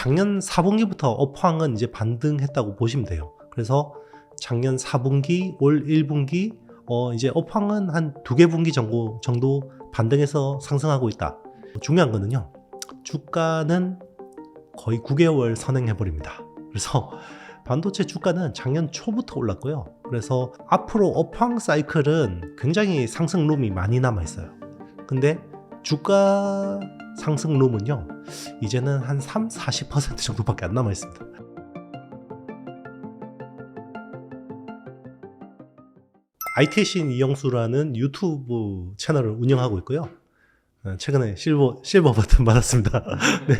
작년 4분기부터 업황은 이제 반등했다고 보시면 돼요. 그래서 작년 4분기, 올 1분기 이제 업황은 한 2개 분기 정도 반등해서 상승하고 있다. 중요한 거는요, 주가는 거의 9개월 선행해버립니다. 그래서 반도체 주가는 작년 초부터 올랐고요. 그래서 앞으로 업황 사이클은 굉장히 상승 룸이 많이 남아있어요. 근데 주가 상승 룸은요, 이제는 한 40% 정도밖에 안 남아있습니다. IT의 신 이영수라는 유튜브 채널을 운영하고 있고요. 최근에 실버 버튼 받았습니다. 네,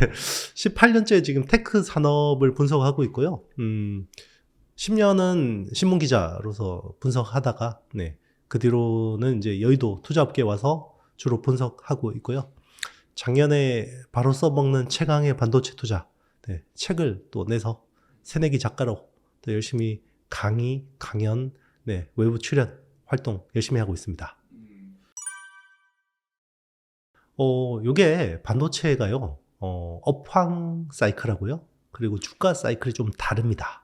18년째 지금 테크 산업을 분석하고 있고요. 10년은 신문기자로서 분석하다가, 네, 그 뒤로는 이제 여의도 투자업계에 와서 주로 분석하고 있고요. 작년에 바로 써먹는 최강의 반도체 투자, 네, 책을 또 내서 새내기 작가로 또 열심히 강의, 강연, 네, 외부 출연 활동 열심히 하고 있습니다. 요게 반도체가요, 업황 사이클하고요, 그리고 주가 사이클이 좀 다릅니다.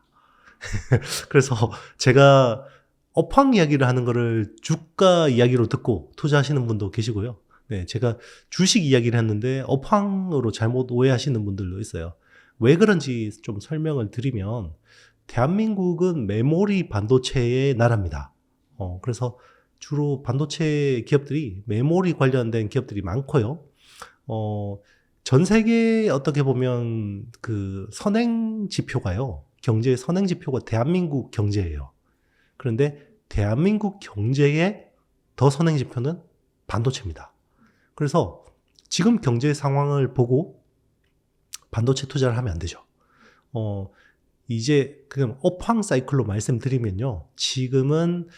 그래서 제가 업황 이야기를 하는 거를 주가 이야기로 듣고 투자하시는 분도 계시고요. 네, 제가 주식 이야기를 했는데 업황으로 잘못 오해하시는 분들도 있어요. 왜 그런지 좀 설명을 드리면, 대한민국은 메모리 반도체의 나라입니다. 그래서 주로 반도체 기업들이 메모리 관련된 기업들이 많고요. 전 세계에 어떻게 보면 그 선행 지표가요, 경제의 선행 지표가 대한민국 경제예요. 그런데 대한민국 경제의 더 선행 지표는 반도체입니다. 그래서 지금 경제 상황을 보고 반도체 투자를 하면 안 되죠. 이제 그냥 업황 사이클로 말씀드리면요, 지금은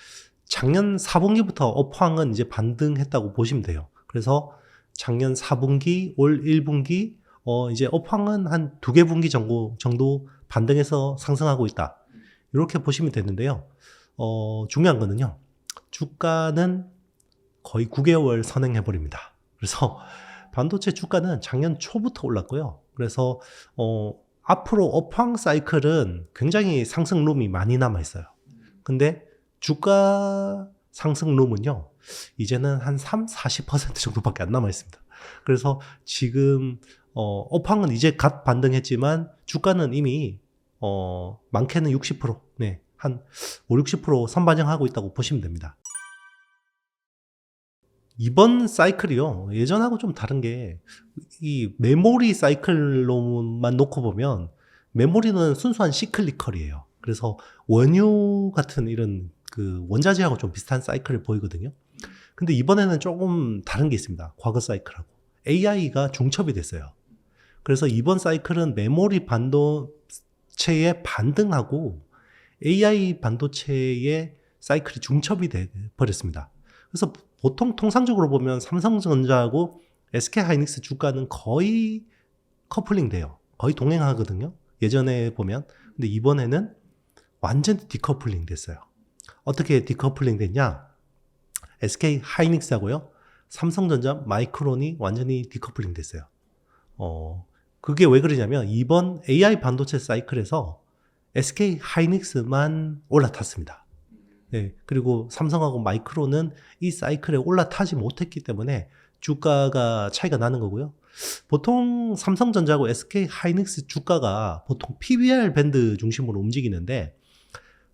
작년 4분기부터 업황은 이제 반등했다고 보시면 돼요. 그래서 작년 4분기, 올 1분기 이제 업황은 한 2개 분기 정도 반등해서 상승하고 있다. 이렇게 보시면 되는데요. 중요한 거는요, 주가는 거의 9개월 선행해버립니다. 그래서 반도체 주가는 작년 초부터 올랐고요. 그래서 앞으로 업황 사이클은 굉장히 상승 룸이 많이 남아있어요. 근데 주가 상승 룸은요, 이제는 한 40% 정도밖에 안 남아있습니다. 그래서 지금 업황은 이제 갓 반등했지만 주가는 이미 많게는 60%, 네, 한 5-60% 선반영하고 있다고 보시면 됩니다. 이번 사이클이요, 예전하고 좀 다른 게, 이 메모리 사이클로만 놓고 보면 메모리는 순수한 시클리컬이에요. 그래서 원유 같은 이런 그 원자재하고 좀 비슷한 사이클을 보이거든요. 근데 이번에는 조금 다른 게 있습니다. 과거 사이클하고 AI가 중첩이 됐어요. 그래서 이번 사이클은 메모리 반도체의 반등하고 AI 반도체의 사이클이 중첩이 돼 버렸습니다. 그래서 보통 통상적으로 보면 삼성전자하고 SK하이닉스 주가는 거의 커플링 돼요. 거의 동행하거든요, 예전에 보면. 근데 이번에는 완전히 디커플링 됐어요. 어떻게 디커플링 됐냐? SK하이닉스하고요, 삼성전자, 마이크론이 완전히 디커플링 됐어요. 그게 왜 그러냐면, 이번 AI 반도체 사이클에서 SK하이닉스만 올라탔습니다. 네, 그리고 삼성하고 마이크론은 이 사이클에 올라타지 못했기 때문에 주가가 차이가 나는 거고요. 보통 삼성전자하고 SK하이닉스 주가가 보통 PBR 밴드 중심으로 움직이는데,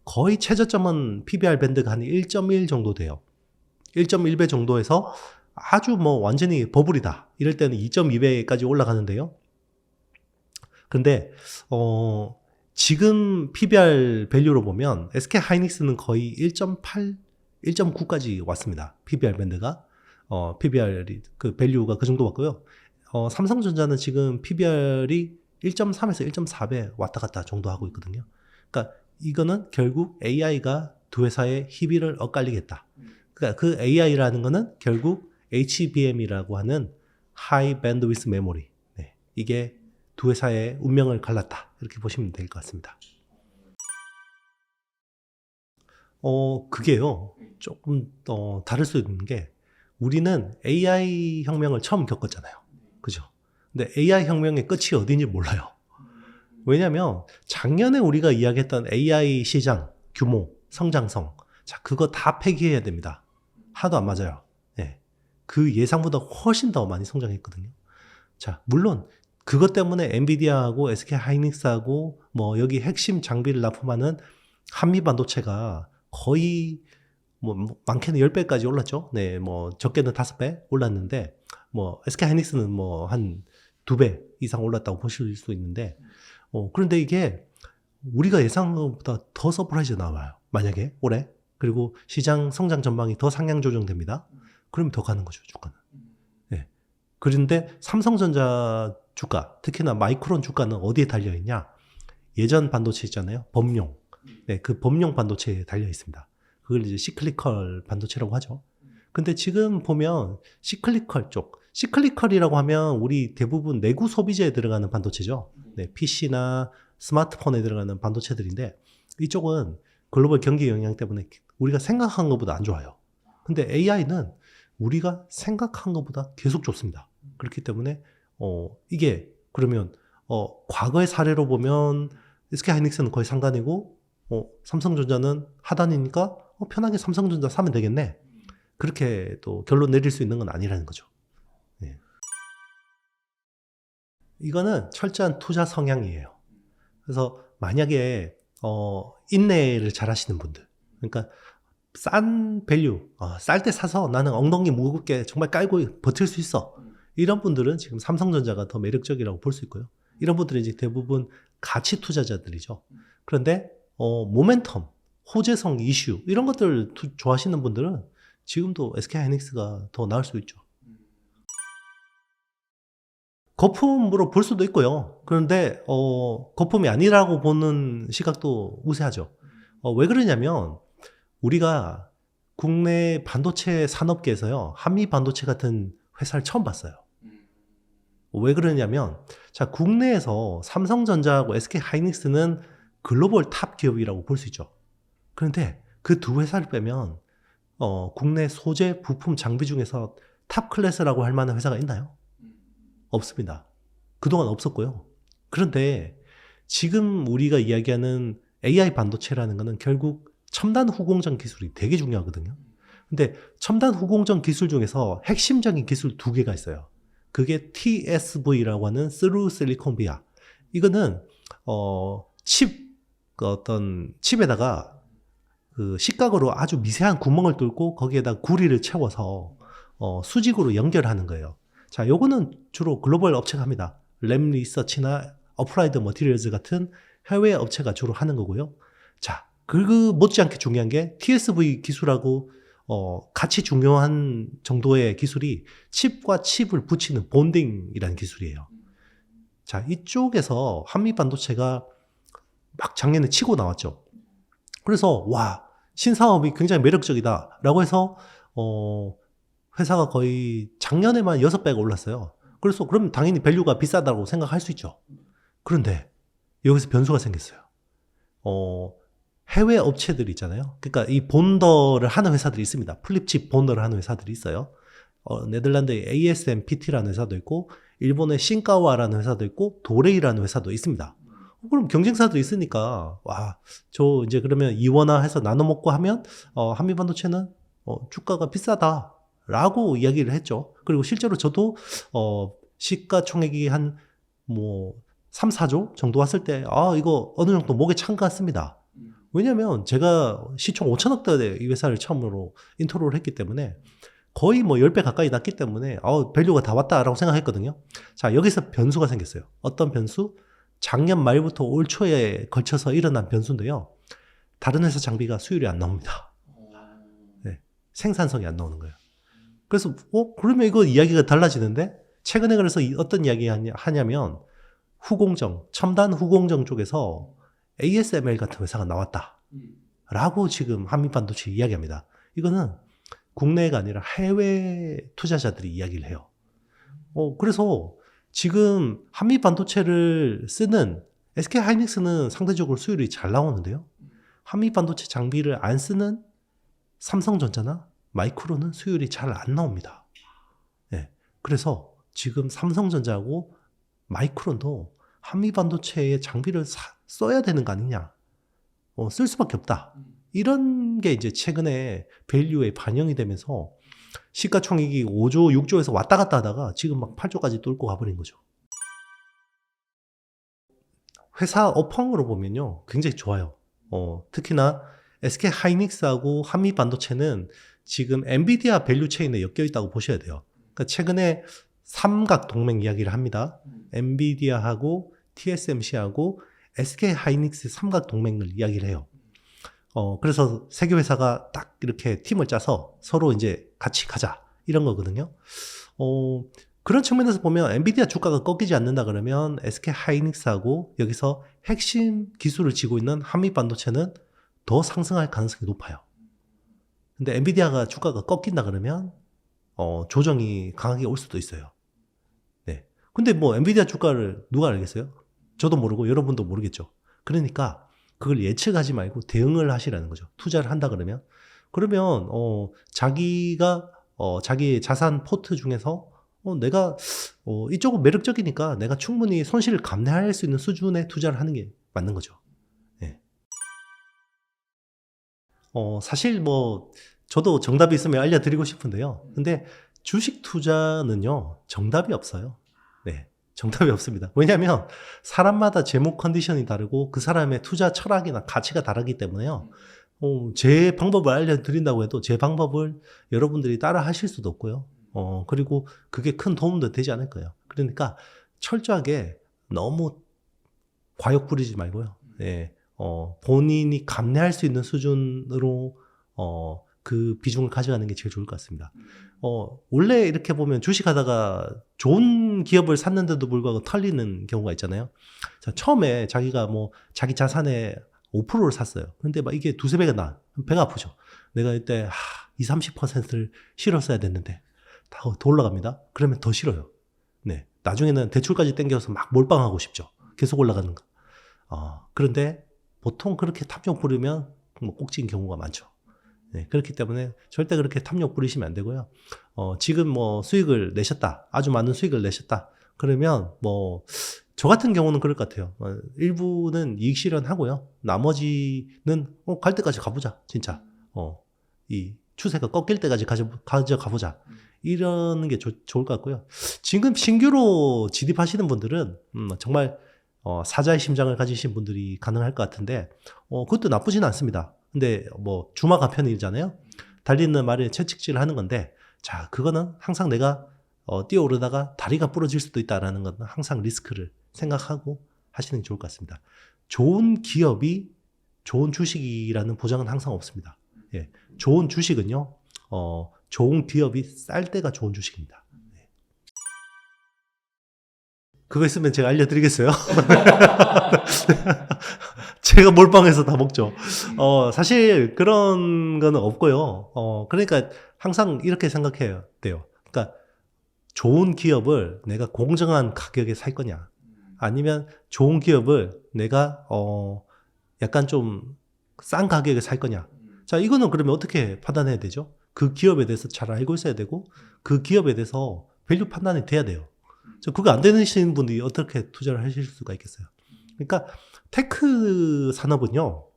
거의 최저점은 PBR 밴드가 한 1.1 정도 돼요. 1.1배 정도에서 아주 완전히 버블이다 이럴 때는 2.2배까지 올라가는데요. 근데 지금 PBR 밸류로 보면 SK하이닉스는 거의 1.8, 1.9까지 왔습니다. PBR 밴드가. PBR이 그 밸류가 그 정도 왔고요. 삼성전자는 지금 PBR이 1.3에서 1.4배 왔다 갔다 정도 하고 있거든요. 그러니까 이거는 결국 AI가 두 회사의 희비를 엇갈리겠다. 그러니까 그 AI라는 거는 결국 HBM이라고 하는 High Bandwidth Memory. 네, 이게 두 회사의 운명을 갈랐다, 이렇게 보시면 될 것 같습니다. 그게요, 조금 다를 수 있는 게, 우리는 AI 혁명을 처음 겪었잖아요. 그죠? 근데 AI 혁명의 끝이 어딘지 몰라요. 왜냐면 작년에 우리가 이야기했던 AI 시장 규모, 성장성, 자, 그거 다 폐기해야 됩니다. 하나도 안 맞아요. 예. 그 예상보다 훨씬 더 많이 성장했거든요. 자, 물론 그것 때문에 엔비디아하고 SK 하이닉스하고 뭐 여기 핵심 장비를 납품하는 한미 반도체가 거의 뭐 많게는 10배까지 올랐죠. 네, 뭐 적게는 5배 올랐는데 뭐 SK 하이닉스는 뭐 한 2배 이상 올랐다고 보실 수 있는데 그런데 이게 우리가 예상한 것보다 더 서프라이즈 나와요. 만약에 올해. 그리고 시장 성장 전망이 더 상향 조정됩니다. 그러면 더 가는 거죠, 주가는. 네. 그런데 삼성전자 주가, 특히나 마이크론 주가는 어디에 달려 있냐? 예전 반도체 있잖아요. 범용. 네, 그 범용 반도체에 달려 있습니다. 그걸 이제 시클리컬 반도체라고 하죠. 근데 지금 보면 시클리컬 쪽, 시클리컬이라고 하면 우리 대부분 내구 소비재에 들어가는 반도체죠. 네, PC나 스마트폰에 들어가는 반도체들인데 이쪽은 글로벌 경기 영향 때문에 우리가 생각한 것보다 안 좋아요. 근데 AI는 우리가 생각한 것보다 계속 좋습니다. 그렇기 때문에 이게 그러면 과거의 사례로 보면 SK 하이닉스는 거의 상단이고 삼성전자는 하단이니까 편하게 삼성전자 사면 되겠네. 그렇게 또 결론 내릴 수 있는 건 아니라는 거죠. 네. 이거는 철저한 투자 성향이에요. 그래서 만약에 인내를 잘 하시는 분들, 그러니까 싼 밸류, 쌀 때 사서 나는 엉덩이 무겁게 정말 깔고 버틸 수 있어. 이런 분들은 지금 삼성전자가 더 매력적이라고 볼 수 있고요. 이런 분들은 이제 대부분 가치 투자자들이죠. 그런데 모멘텀, 호재성 이슈 이런 것들 좋아하시는 분들은 지금도 SK 하이닉스가 더 나을 수 있죠. 거품으로 볼 수도 있고요. 그런데 거품이 아니라고 보는 시각도 우세하죠. 왜 그러냐면 우리가 국내 반도체 산업계에서요, 한미 반도체 같은 회사를 처음 봤어요. 왜 그러냐면 자, 국내에서 삼성전자하고 SK 하이닉스는 글로벌 탑 기업이라고 볼 수 있죠. 그런데 그 두 회사를 빼면 국내 소재, 부품, 장비 중에서 탑 클래스라고 할 만한 회사가 있나요? 없습니다. 그동안 없었고요. 그런데 지금 우리가 이야기하는 AI 반도체라는 거는 결국 첨단 후공정 기술이 되게 중요하거든요. 근데 첨단 후공정 기술 중에서 핵심적인 기술 2개가 있어요. 그게 TSV라고 하는 Through Silicon Via. 이거는 어떤 칩에다가 그 식각으로 아주 미세한 구멍을 뚫고 거기에다 구리를 채워서 수직으로 연결하는 거예요. 자, 요거는 주로 글로벌 업체가 합니다. 램 리서치나 어플라이드 머티리얼즈 같은 해외 업체가 주로 하는 거고요. 자, 그 못지않게 중요한 게 TSV 기술하고 같이 중요한 정도의 기술이 칩과 칩을 붙이는 본딩이라는 기술이에요. 자, 이쪽에서 한미 반도체가 막 작년에 치고 나왔죠. 그래서 와, 신사업이 굉장히 매력적이다라고 해서 회사가 거의 작년에만 6배가 올랐어요. 그래서 그럼 당연히 밸류가 비싸다고 생각할 수 있죠. 그런데 여기서 변수가 생겼어요. 해외 업체들 있잖아요. 그러니까 이 본더를 하는 회사들이 있습니다. 플립칩 본더를 하는 회사들이 있어요. 네덜란드의 ASMPT라는 회사도 있고 일본의 신카와라는 회사도 있고 도레이라는 회사도 있습니다. 그럼 경쟁사도 있으니까 와, 저 이제 그러면 이원화해서 나눠 먹고 하면 한미 반도체는 주가가 비싸다라고 이야기를 했죠. 그리고 실제로 저도 시가총액이 한 뭐 3, 4조 정도 왔을 때 이거 어느 정도 목에 찬 것 같습니다. 왜냐면 제가 시총 5천억대 이 회사를 처음으로 인터로를 했기 때문에 거의 뭐 10배 가까이 났기 때문에 밸류가 다 왔다라고 생각했거든요. 자, 여기서 변수가 생겼어요. 어떤 변수? 작년 말부터 올 초에 걸쳐서 일어난 변수인데요. 다른 회사 장비가 수율이 안 나옵니다. 네, 생산성이 안 나오는 거예요. 그래서 그러면 이거 이야기가 달라지는데 최근에 그래서 어떤 이야기 하냐면 후공정, 첨단 후공정 쪽에서 ASML 같은 회사가 나왔다 라고 지금 한미반도체 이야기합니다. 이거는 국내가 아니라 해외 투자자들이 이야기를 해요. 그래서 지금 한미반도체를 쓰는 SK 하이닉스는 상대적으로 수율이 잘 나오는데요. 한미반도체 장비를 안 쓰는 삼성전자나 마이크론은 수율이 잘 안 나옵니다. 네. 그래서 지금 삼성전자하고 마이크론도 한미 반도체의 장비를 써야 되는 거 아니냐. 쓸 수밖에 없다. 이런 게 이제 최근에 밸류에 반영이 되면서 시가총액이 5조, 6조에서 왔다 갔다 하다가 지금 막 8조까지 뚫고 가버린 거죠. 회사 업황으로 보면요, 굉장히 좋아요. 특히나 SK 하이닉스하고 한미 반도체는 지금 엔비디아 밸류 체인에 엮여 있다고 보셔야 돼요. 그러니까 최근에 삼각 동맹 이야기를 합니다. 엔비디아하고 TSMC하고 SK 하이닉스 삼각 동맹을 이야기를 해요. 그래서 세계 회사가 딱 이렇게 팀을 짜서 서로 이제 같이 가자 이런 거거든요. 그런 측면에서 보면 엔비디아 주가가 꺾이지 않는다 그러면 SK 하이닉스하고 여기서 핵심 기술을 쥐고 있는 한미 반도체는 더 상승할 가능성이 높아요. 근데 엔비디아가 주가가 꺾인다 그러면 조정이 강하게 올 수도 있어요. 네. 근데 뭐 엔비디아 주가를 누가 알겠어요? 저도 모르고 여러분도 모르겠죠. 그러니까 그걸 예측하지 말고 대응을 하시라는 거죠. 투자를 한다 그러면 자기가 자기의 자산 포트 중에서 내가 이쪽은 매력적이니까 내가 충분히 손실을 감내할 수 있는 수준의 투자를 하는 게 맞는 거죠. 네. 사실 뭐 저도 정답이 있으면 알려드리고 싶은데요. 근데 주식 투자는요, 정답이 없어요. 네. 정답이 없습니다. 왜냐하면 사람마다 제목 컨디션이 다르고 그 사람의 투자 철학이나 가치가 다르기 때문에요. 제 방법을 알려드린다고 해도 제 방법을 여러분들이 따라 하실 수도 없고요. 그리고 그게 큰 도움도 되지 않을 거예요. 그러니까 철저하게 너무 과욕 부리지 말고요. 예, 본인이 감내할 수 있는 수준으로 그 비중을 가져가는 게 제일 좋을 것 같습니다. 원래 이렇게 보면 주식하다가 좋은 기업을 샀는데도 불구하고 털리는 경우가 있잖아요. 자, 처음에 자기가 뭐 자기 자산의 5%를 샀어요. 근데 막 이게 두세 배가 배가 아프죠. 내가 이때 20, 30%를 실었어야 됐는데 더 올라갑니다. 그러면 더 싫어요. 네. 나중에는 대출까지 땡겨서 막 몰빵하고 싶죠. 계속 올라가는 거. 그런데 보통 그렇게 탐욕 부리면 뭐 꼭지인 경우가 많죠. 네, 그렇기 때문에 절대 그렇게 탐욕 부리시면 안 되고요. 지금 뭐 수익을 내셨다. 아주 많은 수익을 내셨다. 그러면 뭐 저 같은 경우는 그럴 것 같아요. 일부는 이익 실현하고요. 나머지는 갈 때까지 가보자. 진짜. 이 추세가 꺾일 때까지 가져가보자. 이러는 게 좋을 것 같고요. 지금 신규로 진입하시는 분들은 정말 사자의 심장을 가지신 분들이 가능할 것 같은데 그것도 나쁘지는 않습니다. 근데 뭐 주마 가편이잖아요. 달리는 말에 채찍질을 하는 건데 자 그거는 항상 내가 뛰어오르다가 다리가 부러질 수도 있다라는 건 항상 리스크를 생각하고 하시는 게 좋을 것 같습니다. 좋은 기업이 좋은 주식이라는 보장은 항상 없습니다. 예, 좋은 주식은요 좋은 기업이 쌀 때가 좋은 주식입니다. 네. 그거 있으면 제가 알려드리겠어요? 제가 몰빵해서 다 먹죠. 사실 그런 거는 없고요. 그러니까 항상 이렇게 생각해야 돼요. 그러니까 좋은 기업을 내가 공정한 가격에 살 거냐, 아니면 좋은 기업을 내가 약간 좀 싼 가격에 살 거냐. 자, 이거는 그러면 어떻게 판단해야 되죠? 그 기업에 대해서 잘 알고 있어야 되고 그 기업에 대해서 밸류 판단이 돼야 돼요. 그거 안 되시는 분들이 어떻게 투자를 하실 수가 있겠어요? 그러니까 테크 산업은요,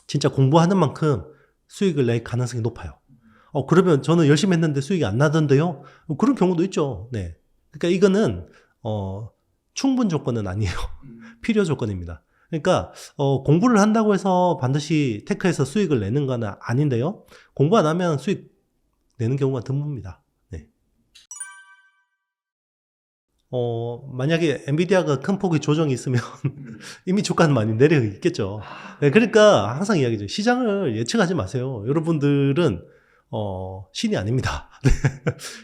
진짜 공부하는 만큼 수익을 낼 가능성이 높아요. 그러면 저는 열심히 했는데 수익이 안 나던데요? 그런 경우도 있죠. 네. 그러니까 이거는, 충분 조건은 아니에요. 필요 조건입니다. 그러니까, 공부를 한다고 해서 반드시 테크에서 수익을 내는 건 아닌데요. 공부 안 하면 수익 내는 경우가 드뭅니다. 네. 만약에 엔비디아가 큰 폭의 조정이 있으면 이미 주가는 많이 내려 있겠죠. 네, 그러니까 항상 이야기죠. 시장을 예측하지 마세요. 여러분들은 신이 아닙니다.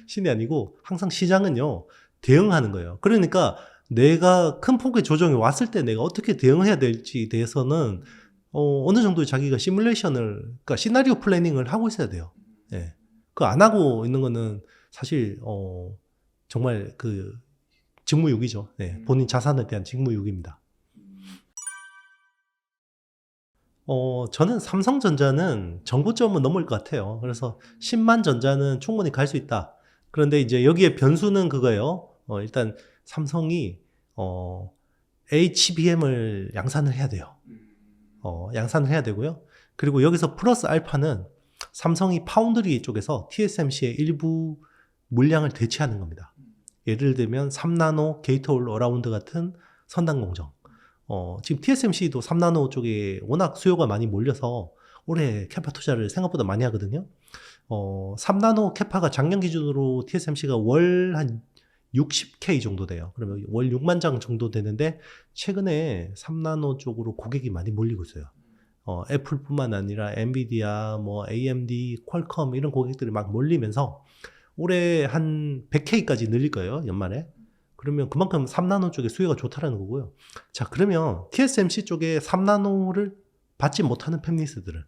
신이 아니고 항상 시장은요 대응하는 거예요. 그러니까 내가 큰 폭의 조정이 왔을 때 내가 어떻게 대응해야 될지에 대해서는 어느 정도 자기가 시뮬레이션을, 그러니까 시나리오 플래닝을 하고 있어야 돼요. 네. 그거 안 하고 있는 거는 사실 정말 그 직무유기죠. 네, 본인 자산에 대한 직무유기입니다. 저는 삼성전자는 정고점은 넘을 것 같아요. 그래서 10만 전자는 충분히 갈 수 있다. 그런데 이제 여기에 변수는 그거예요. 일단 삼성이 HBM을 양산을 해야 돼요. 양산을 해야 되고요. 그리고 여기서 플러스 알파는 삼성이 파운드리 쪽에서 TSMC의 일부 물량을 대체하는 겁니다. 예를 들면 3나노 게이트 올 어라운드 같은 선단 공정. 지금 TSMC도 3나노 쪽에 워낙 수요가 많이 몰려서 올해 캐파 투자를 생각보다 많이 하거든요. 3나노 캐파가 작년 기준으로 TSMC가 월 한 60K 정도 돼요. 그러면 월 6만 장 정도 되는데 최근에 3나노 쪽으로 고객이 많이 몰리고 있어요. 애플뿐만 아니라 엔비디아, 뭐 AMD, 퀄컴 이런 고객들이 막 몰리면서 올해 한 100K까지 늘릴 거예요, 연말에. 그러면 그만큼 3나노 쪽에 수요가 좋다라는 거고요. 자, 그러면 TSMC 쪽에 3나노를 받지 못하는 팹리스들은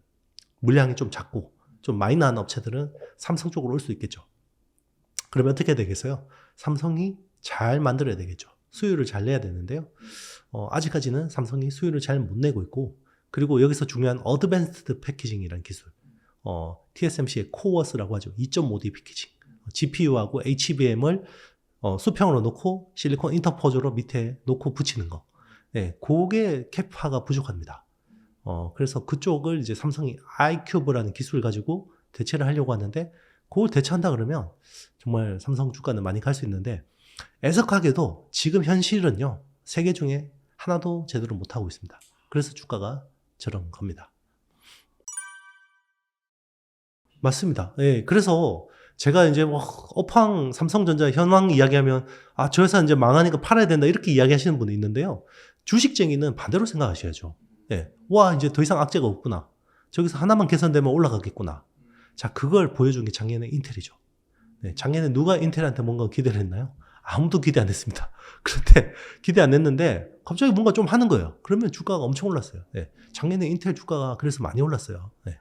물량이 좀 작고 좀 마이너한 업체들은 삼성 쪽으로 올 수 있겠죠. 그러면 어떻게 되겠어요? 삼성이 잘 만들어야 되겠죠. 수요를 잘 내야 되는데요. 아직까지는 삼성이 수요를 잘 못 내고 있고, 그리고 여기서 중요한 어드밴스드 패키징이라는 기술, TSMC의 코어스라고 하죠. 2.5D 패키징. GPU하고 HBM을 수평으로 놓고 실리콘 인터포저로 밑에 놓고 붙이는 거. 네, 그게 캐파가 부족합니다. 그래서 그쪽을 이제 삼성이 iCube라는 기술을 가지고 대체를 하려고 하는데, 그걸 대체한다 그러면 정말 삼성 주가는 많이 갈 수 있는데, 애석하게도 지금 현실은요, 세 개 중에 하나도 제대로 못하고 있습니다. 그래서 주가가 저런 겁니다. 맞습니다. 예, 그래서 제가 이제 업황 삼성전자 현황 이야기하면 저 회사 이제 망하니까 팔아야 된다 이렇게 이야기하시는 분이 있는데요. 주식쟁이는 반대로 생각하셔야죠. 예, 와 이제 더 이상 악재가 없구나. 저기서 하나만 개선되면 올라가겠구나. 자, 그걸 보여준 게 작년에 인텔이죠. 네, 작년에 누가 인텔한테 뭔가 기대를 했나요? 아무도 기대 안 했습니다. 그런데 기대 안 했는데 갑자기 뭔가 좀 하는 거예요. 그러면 주가가 엄청 올랐어요. 네, 작년에 인텔 주가가 그래서 많이 올랐어요. 네.